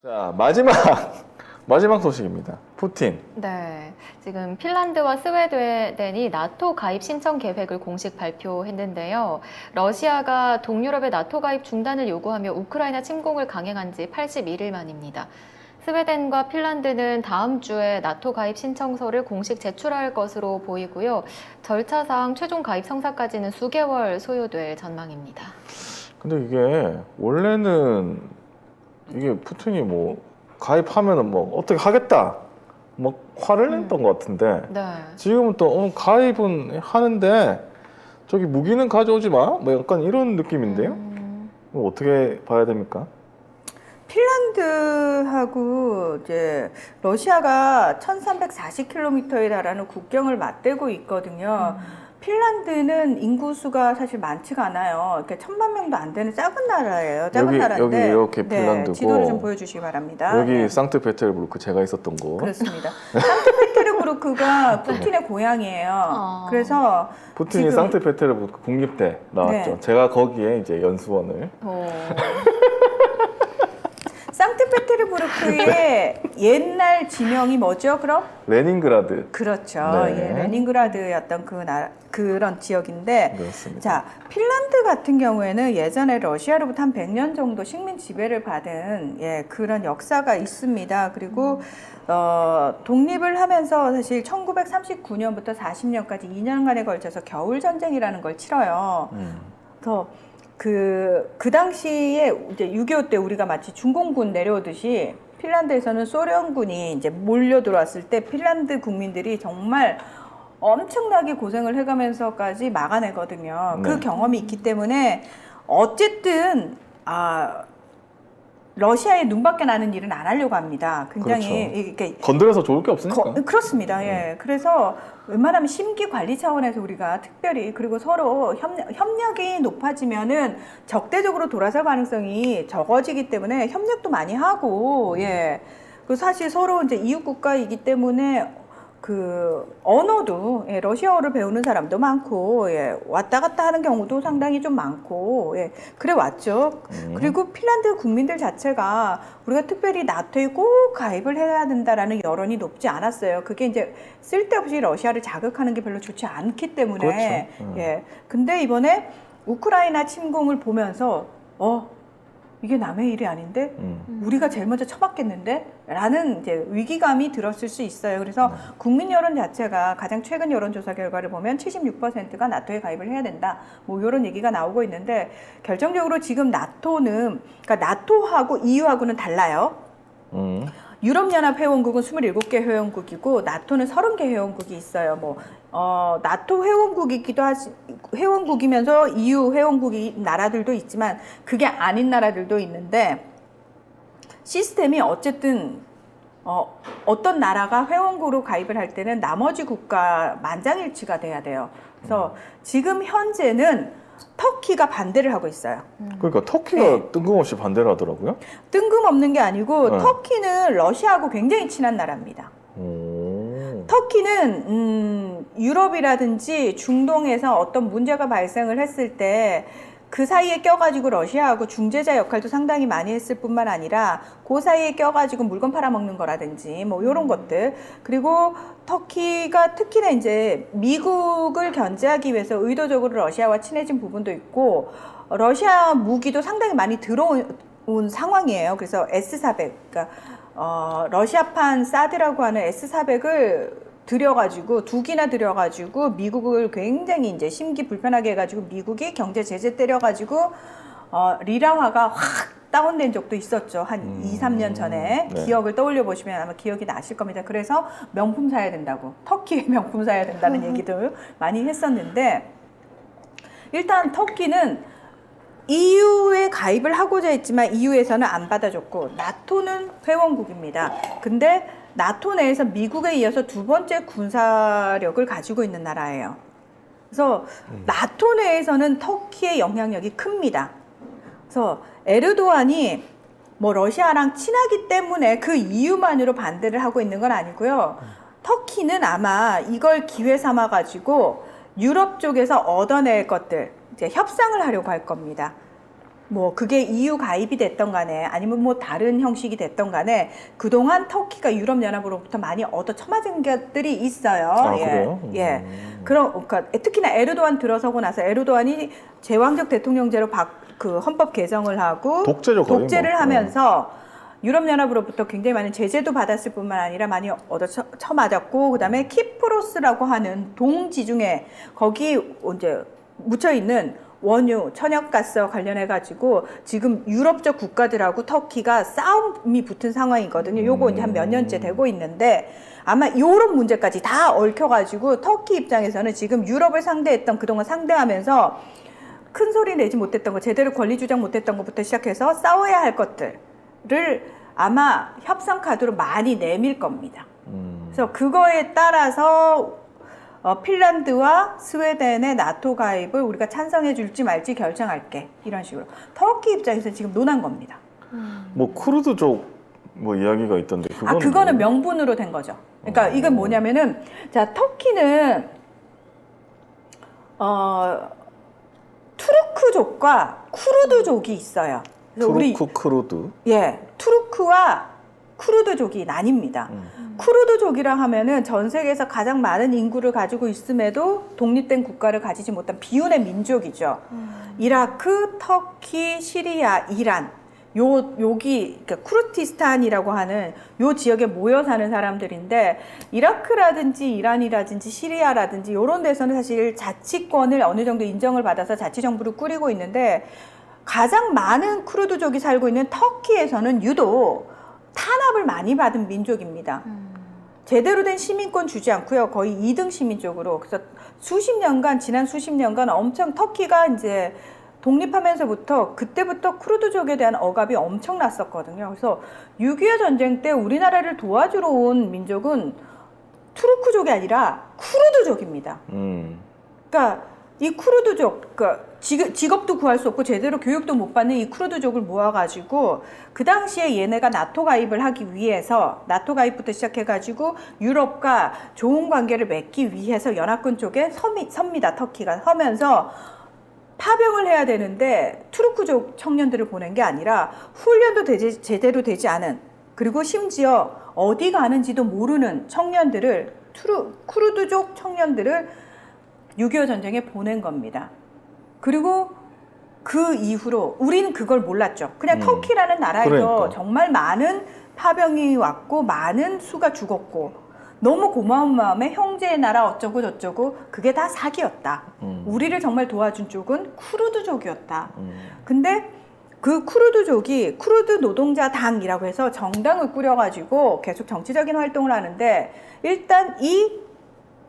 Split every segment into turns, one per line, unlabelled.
자, 마지막 소식입니다. 푸틴.
네, 지금 핀란드와 스웨덴이 나토 가입 신청 계획을 공식 발표했는데요. 러시아가 동유럽의 나토 가입 중단을 요구하며 우크라이나 침공을 강행한 지 81일 만입니다. 스웨덴과 핀란드는 다음 주에 나토 가입 신청서를 공식 제출할 것으로 보이고요. 절차상 최종 가입 성사까지는 수개월 소요될 전망입니다.
근데 이게 원래는 이게 푸틴이 뭐 가입하면은 뭐 어떻게 하겠다 뭐 화를 냈던 것 같은데
네.
지금은 또 가입은 하는데 저기 무기는 가져오지 마? 뭐 약간 이런 느낌인데요? 뭐 어떻게 봐야 됩니까?
핀란드하고 이제 러시아가 1340km에 달하는 국경을 맞대고 있거든요. 핀란드는 인구수가 사실 많지가 않아요. 이렇게 1000만 명도 안 되는 작은 나라예요. 작은 나라인데.
여기 이렇게 핀란드고
지도를 좀 보여주시기 바랍니다.
여기
네.
상트페테르부르크 제가 있었던 곳.
그렇습니다. 상트페테르부르크가 푸틴의 고향이에요. 그래서
푸틴이
지금-
상트페테르부르크 국립대 나왔죠.
네.
제가 거기에 이제 연수원을.
상트페테르부르크의 옛날 지명이 뭐죠? 그럼?
레닌그라드.
그렇죠.
네.
예, 레닌그라드였던 그런 지역인데,
그렇습니다.
자, 핀란드 같은 경우에는 예전에 러시아로부터 한 100년 정도 식민 지배를 받은 그런 역사가 있습니다. 그리고 독립을 하면서 사실 1939년부터 40년까지 2년간에 걸쳐서 겨울 전쟁이라는 걸 치러요. 그래서 그 당시에 이제 6.25 때 우리가 마치 중공군 내려오듯이 핀란드에서는 소련군이 이제 몰려 들어왔을 때 핀란드 국민들이 엄청나게 고생을 해가면서까지 막아내거든요.
네.
그 경험이 있기 때문에 어쨌든 러시아의 눈밖에 나는 일은 안 하려고 합니다. 굉장히
그렇죠.
이렇게
건드려서 좋을 게 없으니까.
그렇습니다. 예. 그래서 웬만하면 심기 관리 차원에서 우리가 특별히 그리고 서로 협력이 높아지면은 적대적으로 돌아설 가능성이 적어지기 때문에 협력도 많이 하고 그 사실 서로 이제 이웃 국가이기 때문에 그 언어도 러시아어를 배우는 사람도 많고 왔다 갔다 하는 경우도 상당히 좀 많고 그래 왔죠. 그리고 핀란드 국민들 자체가 우리가 특별히 나토에 꼭 가입을 해야 된다라는 여론이 높지 않았어요. 그게 이제 쓸데없이 러시아를 자극하는 게 별로 좋지 않기 때문에
그렇죠.
근데 이번에 우크라이나 침공을 보면서 이게 남의 일이 아닌데 우리가 제일 먼저 처맞겠는데? 라는 이제 위기감이 들었을 수 있어요. 그래서 국민 여론 자체가 가장 최근 여론조사 결과를 보면 76%가 나토에 가입을 해야 된다. 뭐 이런 얘기가 나오고 있는데 결정적으로 지금 나토는 그러니까 나토하고 EU하고는 달라요. 유럽연합 회원국은 27개 회원국이고 나토는 30개 회원국이 있어요. 나토 회원국이면서 EU 회원국이 나라들도 있지만 그게 아닌 나라들도 있는데 시스템이 어쨌든 어떤 나라가 회원국으로 가입을 할 때는 나머지 국가 만장일치가 돼야 돼요. 그래서 지금 현재는 터키가 반대를 하고 있어요.
그러니까 터키가 뜬금없이 반대를 하더라고요.
뜬금없는 게 아니고 터키는 러시아하고 굉장히 친한 나라입니다. 터키는 유럽이라든지 중동에서 어떤 문제가 발생을 했을 때 그 사이에 껴가지고 러시아하고 중재자 역할도 상당히 많이 했을 뿐만 아니라 그 사이에 껴가지고 물건 팔아먹는 거라든지 뭐 이런 것들. 그리고 터키가 특히나 이제 미국을 견제하기 위해서 의도적으로 러시아와 친해진 부분도 있고 러시아 무기도 상당히 많이 들어온 상황이에요. 그래서 S-400, 그러니까 러시아판 사드라고 하는 S-400을 들여가지고 2기나 들여가지고 미국을 굉장히 이제 심기 불편하게 해가지고 미국이 경제 제재 때려가지고 리라화가 확 다운된 적도 있었죠. 한 2, 3년 전에 기억을 떠올려 보시면 아마 기억이 나실 겁니다. 그래서 명품 사야 된다고 터키 명품 사야 된다는 얘기도 많이 했었는데 일단 터키는 EU에 가입을 하고자 했지만 EU에서는 안 받아줬고 나토는 회원국입니다. 근데 나토 내에서 미국에 이어서 두 번째 군사력을 가지고 있는 나라예요. 그래서 나토 내에서는 터키의 영향력이 큽니다. 그래서 에르도안이 뭐 러시아랑 친하기 때문에 그 이유만으로 반대를 하고 있는 건 아니고요. 터키는 아마 이걸 기회 삼아 가지고 유럽 쪽에서 얻어낼 것들 이제 협상을 하려고 할 겁니다. 뭐 그게 EU 가입이 됐던 간에 아니면 뭐 다른 형식이 됐던 간에 그동안 터키가 유럽연합으로부터 많이 얻어 처맞은 것들이 있어요.
아,
예.
그래요?
예. 그러니까 특히나 에르도안 들어서고 나서 에르도안이 제왕적 대통령제로 그 헌법 개정을 하고
독재죠, 거의
독재를
뭐.
하면서 유럽연합으로부터 굉장히 많은 제재도 받았을 뿐만 아니라 많이 얻어 처맞았고 그다음에 키프로스라고 하는 동지중해 거기 이제 묻혀 있는 원유, 천연가스와 관련해가지고 지금 유럽적 국가들하고 터키가 싸움이 붙은 상황이거든요. 요거 이제 한 몇 년째 되고 있는데 아마 이런 문제까지 다 얽혀가지고 터키 입장에서는 지금 유럽을 상대했던 그동안 상대하면서 큰 소리 내지 못했던 거, 제대로 권리 주장 못했던 것부터 시작해서 싸워야 할 것들을 아마 협상 카드로 많이 내밀 겁니다. 그래서 그거에 따라서 핀란드와 스웨덴의 나토 가입을 우리가 찬성해 줄지 말지 결정할게 이런 식으로 터키 입장에서 지금 논한 겁니다.
뭐 쿠르드족 뭐 이야기가 있던데
그거는 명분으로 된 거죠. 그러니까 이건 뭐냐면은 자 터키는 투르크족과 쿠르드족이 있어요. 그래서
투르크 쿠르드.
예, 투르크와 쿠르드족이 나뉩니다. 쿠르드족이라 하면은 전 세계에서 가장 많은 인구를 가지고 있음에도 독립된 국가를 가지지 못한 비운의 민족이죠. 이라크, 터키, 시리아, 이란 여기 그러니까 쿠르티스탄이라고 하는 요 지역에 모여 사는 사람들인데 이라크라든지 이란이라든지 시리아라든지 이런 데서는 사실 자치권을 어느 정도 인정을 받아서 자치정부를 꾸리고 있는데 가장 많은 쿠르드족이 살고 있는 터키에서는 유독 탄압을 많이 받은 민족입니다. 제대로 된 시민권 주지 않고요. 거의 2등 시민 쪽으로. 그래서 지난 수십 년간 엄청 터키가 이제 독립하면서부터 그때부터 쿠르드족에 대한 억압이 엄청났었거든요. 그래서 6.25 전쟁 때 우리나라를 도와주러 온 민족은 투르크족이 아니라 쿠르드족입니다. 그러니까 이 쿠르드족, 그러니까 직업도 구할 수 없고 제대로 교육도 못 받는 이 쿠르드족을 모아가지고 그 당시에 얘네가 나토 가입을 하기 위해서 나토 가입부터 시작해가지고 유럽과 좋은 관계를 맺기 위해서 연합군 쪽에 섭니다. 터키가 서면서 파병을 해야 되는데 투르크족 청년들을 보낸 게 아니라 훈련도 제대로 되지 않은 그리고 심지어 어디 가는지도 모르는 청년들을 쿠르드족 청년들을 6.25 전쟁에 보낸 겁니다. 그리고 그 이후로 우리는 그걸 몰랐죠. 그냥 터키라는 나라에서
그러니까.
정말 많은 파병이 왔고 많은 수가 죽었고 너무 고마운 마음에 형제의 나라 어쩌고 저쩌고 그게 다 사기였다. 우리를 정말 도와준 쪽은 쿠르드족이었다. 근데 그 쿠르드족이 쿠르드 노동자당이라고 해서 정당을 꾸려가지고 계속 정치적인 활동을 하는데 일단 이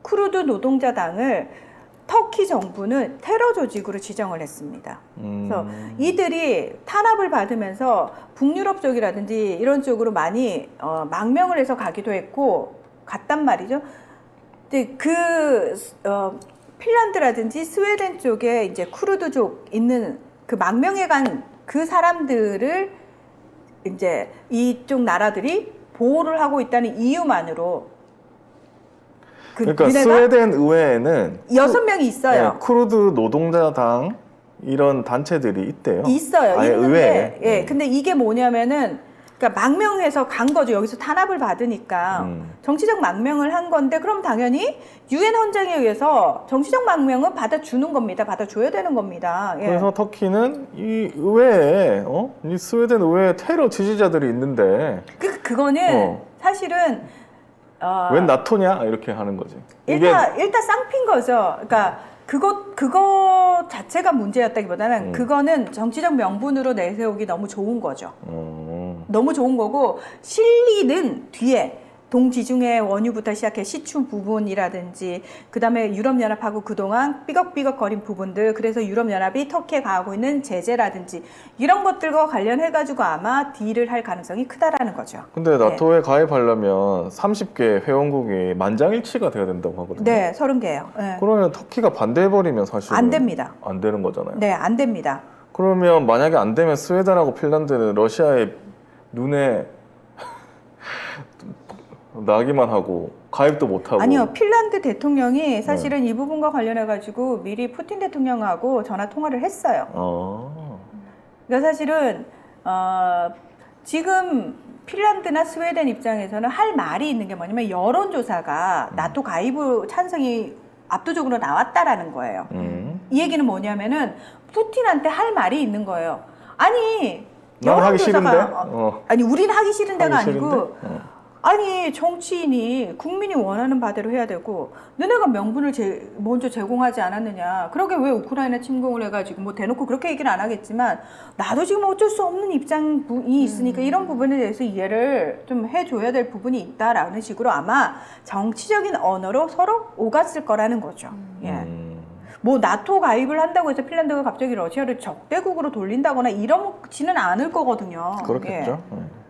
쿠르드 노동자당을 터키 정부는 테러 조직으로 지정을 했습니다. 그래서 이들이 탄압을 받으면서 북유럽 쪽이라든지 이런 쪽으로 많이 망명을 해서 가기도 했고 갔단 말이죠. 근데 핀란드라든지 스웨덴 쪽에 이제 쿠르드족 있는 그 망명해 간 그 사람들을 이제 이쪽 나라들이 보호를 하고 있다는 이유만으로
그러니까 스웨덴 의회에는
6명이 있어요.
네, 쿠르드 노동자당 이런 단체들이 있대요.
있어요.
아예
있는데,
의회에.
예. 근데 이게 뭐냐면은, 그러니까 망명해서 간 거죠. 여기서 탄압을 받으니까. 정치적 망명을 한 건데, 그럼 당연히 유엔 헌장에 의해서 정치적 망명은 받아주는 겁니다. 받아줘야 되는 겁니다. 예.
그래서 터키는 이 의회에, 이 스웨덴 의회에 테러 지지자들이 있는데,
그거는 사실은,
웬 나토냐? 이렇게 하는 거지.
일단 쌍핀 거죠. 그러니까 그거 자체가 문제였다기보다는 그거는 정치적 명분으로 내세우기 너무 좋은 거죠. 너무 좋은 거고 실리는 뒤에 동지중해 원유부터 시작해 시추 부분이라든지 그다음에 유럽연합하고 그동안 삐걱삐걱거린 부분들 그래서 유럽연합이 터키에 가하고 있는 제재라든지 이런 것들과 관련해가지고 아마 딜을 할 가능성이 크다라는 거죠.
근데 나토에 가입하려면 30개 회원국이 만장일치가 돼야 된다고 하거든요.
네, 30개예요. 네.
그러면 터키가 반대해버리면 사실은
안 됩니다.
안 되는 거잖아요.
네, 안 됩니다.
그러면 만약에 안 되면 스웨덴하고 핀란드는 러시아의 눈에 나기만 하고 가입도 못 하고.
아니요, 핀란드 대통령이 사실은 이 부분과 관련해 가지고 미리 푸틴 대통령하고 전화 통화를 했어요. 그러니까 사실은 지금 핀란드나 스웨덴 입장에서는 할 말이 있는 게 뭐냐면 여론조사가 나토 가입 찬성이 압도적으로 나왔다라는 거예요. 이 얘기는 뭐냐면은 푸틴한테 할 말이 있는 거예요. 아니
난 하기 싫은데?
아니 우린 하기 싫은데가
하기
아니고
싫은데?
아니 정치인이 국민이 원하는 바대로 해야 되고 너네가 명분을 먼저 제공하지 않았느냐. 그러게 왜 우크라이나 침공을 해가지고 뭐 대놓고 그렇게 얘기는 안 하겠지만 나도 지금 어쩔 수 없는 입장이 있으니까 이런 부분에 대해서 이해를 좀 해줘야 될 부분이 있다라는 식으로 아마 정치적인 언어로 서로 오갔을 거라는 거죠. 예. 뭐 나토 가입을 한다고 해서 핀란드가 갑자기 러시아를 적대국으로 돌린다거나 이러지는 않을 거거든요.
그렇겠죠.
예.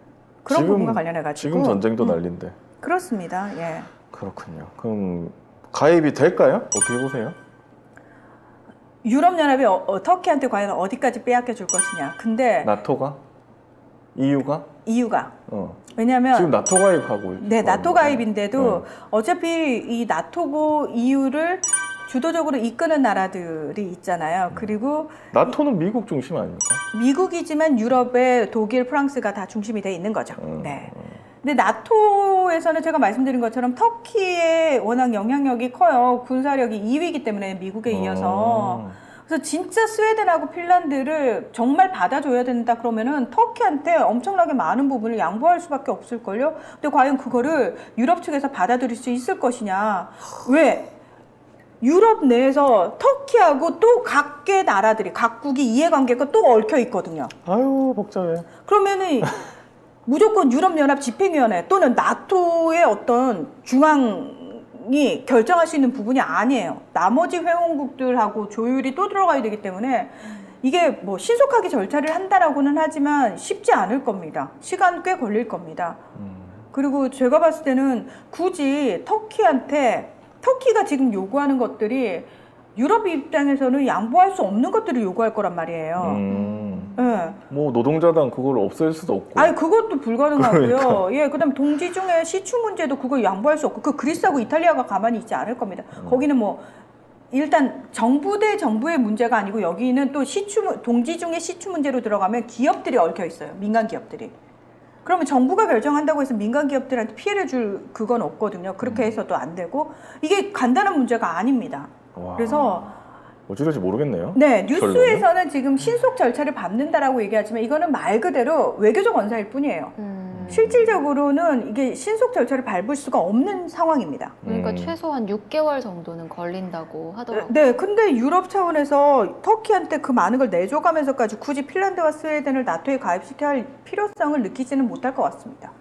그런 부분과 관련해가지고
지금 전쟁도 난리인데.
그렇습니다. 예.
그렇군요. 그럼 가입이 될까요? 어떻게 보세요?
유럽연합이 터키한테 과연 어디까지 빼앗겨 줄 것이냐. 근데
나토가? EU가?
이유가 왜냐하면
지금 나토 가입하고
네, 나토 가입인데도
네.
어차피 이 나토고 EU를 주도적으로 이끄는 나라들이 있잖아요. 그리고
나토는 미국 중심 아닙니까?
미국이지만 유럽의 독일, 프랑스가 다 중심이 돼 있는 거죠. 네. 근데 나토에서는 제가 말씀드린 것처럼 터키의 워낙 영향력이 커요. 군사력이 2위이기 때문에 미국에 이어서. 그래서 진짜 스웨덴하고 핀란드를 정말 받아줘야 된다 그러면은 터키한테 엄청나게 많은 부분을 양보할 수밖에 없을걸요. 근데 과연 그거를 유럽 측에서 받아들일 수 있을 것이냐. 왜? 유럽 내에서 터키하고 또 각계 나라들이 각국이 이해관계가 또 얽혀 있거든요.
아유 복잡해.
그러면은 무조건 유럽연합 집행위원회 또는 나토의 어떤 중앙이 결정할 수 있는 부분이 아니에요. 나머지 회원국들하고 조율이 또 들어가야 되기 때문에 이게 뭐 신속하게 절차를 한다라고는 하지만 쉽지 않을 겁니다. 시간 꽤 걸릴 겁니다. 그리고 제가 봤을 때는 굳이 터키가 지금 요구하는 것들이 유럽 입장에서는 양보할 수 없는 것들을 요구할 거란 말이에요. 네.
뭐 노동자당 그걸 없앨 수도 없고.
아니 그것도 불가능하고요.
그러니까.
예, 그다음 동지 중에 시추 문제도 그걸 양보할 수 없고 그 그리스하고 이탈리아가 가만히 있지 않을 겁니다. 거기는 뭐 일단 정부 대 정부의 문제가 아니고 여기는 또 동지 중에 시추 문제로 들어가면 기업들이 얽혀 있어요. 민간 기업들이. 그러면 정부가 결정한다고 해서 민간 기업들한테 피해를 줄 그건 없거든요. 그렇게 해서도 안 되고 이게 간단한 문제가 아닙니다.
와.
그래서
어찌될지 모르겠네요.
네, 뉴스에서는 지금 신속 절차를 밟는다라고 얘기하지만 이거는 말 그대로 외교적 언사일 뿐이에요. 실질적으로는 이게 신속 절차를 밟을 수가 없는 상황입니다.
그러니까 최소한 6개월 정도는 걸린다고 하더라고요.
네, 근데 유럽 차원에서 터키한테 그 많은 걸 내줘가면서까지 굳이 핀란드와 스웨덴을 나토에 가입시켜야 할 필요성을 느끼지는 못할 것 같습니다.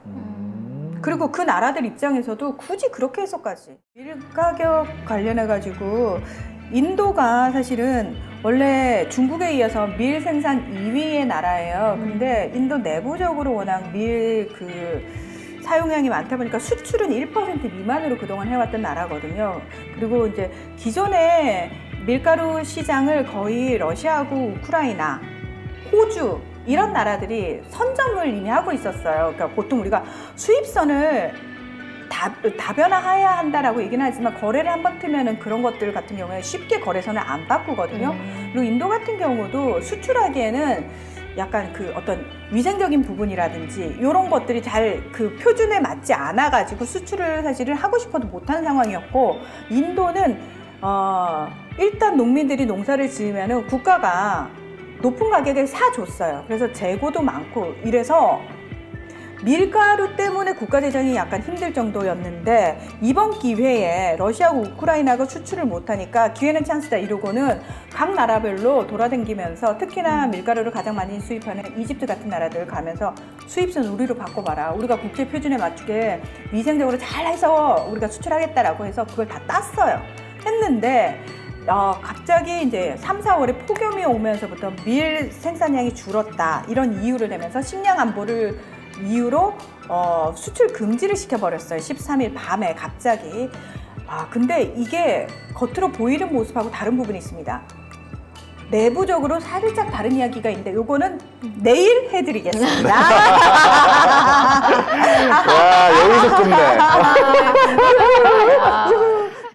그리고 그 나라들 입장에서도 굳이 그렇게 해서까지 밀가격 관련해가지고 인도가 사실은 원래 중국에 이어서 밀 생산 2위의 나라예요. 근데 인도 내부적으로 워낙 밀 사용량이 많다 보니까 수출은 1% 미만으로 그동안 해왔던 나라거든요. 그리고 이제 기존의 밀가루 시장을 거의 러시아하고 우크라이나, 호주 이런 나라들이 선점을 이미 하고 있었어요. 그러니까 보통 우리가 수입선을 다변화해야 한다라고 얘기는 하지만 거래를 한번 트면은 그런 것들 같은 경우에 쉽게 거래선을 안 바꾸거든요. 그리고 인도 같은 경우도 수출하기에는 약간 그 어떤 위생적인 부분이라든지 이런 것들이 잘 그 표준에 맞지 않아가지고 수출을 사실은 하고 싶어도 못하는 상황이었고 인도는 일단 농민들이 농사를 지으면은 국가가 높은 가격에 사줬어요. 그래서 재고도 많고 이래서 밀가루 때문에 국가 재정이 약간 힘들 정도였는데 이번 기회에 러시아하고 우크라이나가 수출을 못하니까 기회는 찬스다 이러고는 각 나라별로 돌아다니면서 특히나 밀가루를 가장 많이 수입하는 이집트 같은 나라들 가면서 수입선 우리로 바꿔봐라. 우리가 국제 표준에 맞추게 위생적으로 잘 해서 우리가 수출하겠다라고 해서 그걸 다 땄어요. 했는데 갑자기 이제 3, 4월에 폭염이 오면서부터 밀 생산량이 줄었다 이런 이유를 내면서 식량 안보를 이유로 수출 금지를 시켜버렸어요. 13일 밤에 갑자기. 근데 이게 겉으로 보이는 모습하고 다른 부분이 있습니다. 내부적으로 살짝 다른 이야기가 있는데 요거는 내일 해드리겠습니다.
와 여기서 끝내.